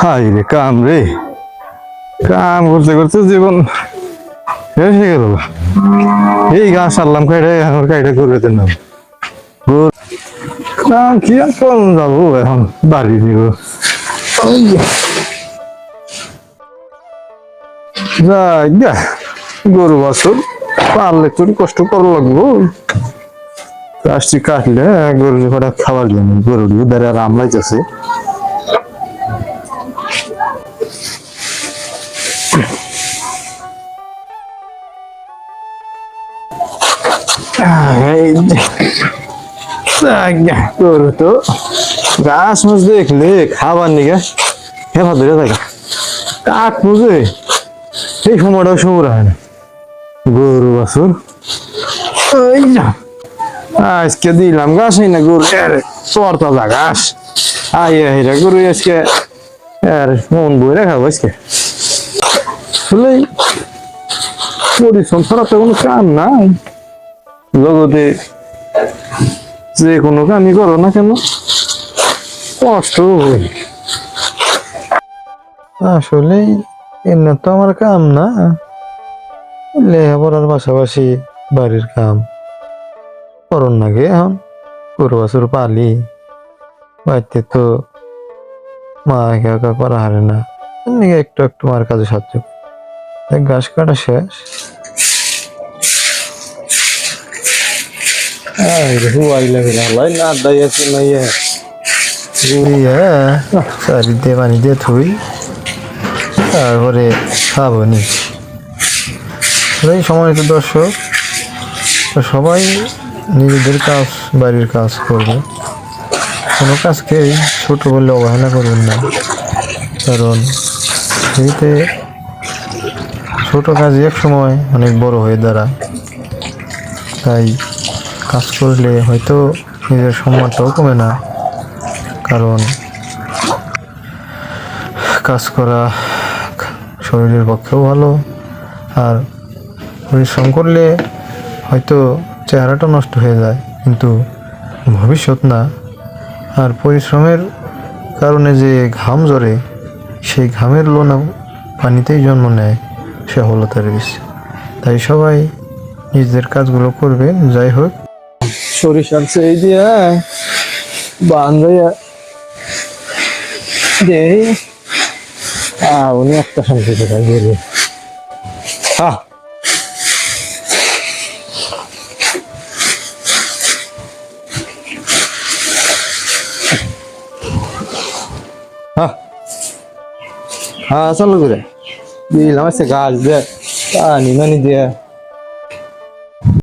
High রে কাম রে, কাম করতে করতে জীবন শেষ হয়ে গেল। এই গাছ আনলাম কাইটা, এখন কাইটা করে দিলাম। কাম কি আর করুন যাবো এখন বাড়ি দিব। যাই গা, গরু বাছুর পারলে একটু কষ্ট করা লাগবো। গাছটি কাটলে গরু কটা খাবার জন্য গরু বেড়ে আরাম লাগতেছে। গরু তো গাছ মাছ দেখলে খাবার নিগে হেফা ধরে থাকে, কাঠ বুঝে সেই সময়টাও সময় হয় না। গরু বাছুর ওই যা আজকে দিলাম গাছ না গরু তরতাজা ঘাস আইয়া হেরা গরু আজকে আর মন বইরা খাবো আজকে। আসলে পরিশ্রম ছাড়া তো কোনো কাম নাই জগতে। যে কোনো কামই করো না কেন কষ্ট হয়। আসলে এমনি তো আমার কাম না, লেখাপড়ার পাশাপাশি বাড়ির কাম করন নাগে। এখন গরু বাছুর পালি বাড়িতে তো মা একা করা হারে না, এমনি একটু একটু মার কাজে সাহায্য। ঘাস কাটা শেষ, চারিদিকে পানি দিয়ে থুই, তারপরে খাবো নি। সম্মানিত দর্শক, সবাই নিজেদের কাজ বাড়ির কাজ করবে, কোনো কাজকেই ছোট বলে অবহেলা করবেন না। কারণ এতে ছোট কাজই এক সময় অনেক বড় হয়ে দাঁড়ায়। তাই কাজ করলে হয়তো নিজের সম্মানটাও কমে না, কারণ কাজ করা শরীরের পক্ষেও ভালো। আর পরিশ্রম করলে হয়তো চেহারাটা নষ্ট হয়ে যায়, কিন্তু ভবিষ্যৎ না। আর পরিশ্রমের কারণে যে ঘাম ঝরে, সেই ঘামের লোনা পানিতেই জন্ম নেয় সফলতার বীজ। তাই সবাই নিজেদের কাজগুলো করবেন। যাই হোক, সরিষার সেই দিয়া বান্ধাইয়া দে উনি একটা শান্তি কোথায় গেলে। হ্যাঁ হ্যাঁ চালু করে দিলাম, গাছ দিয়ে পানি মানি দিয়ে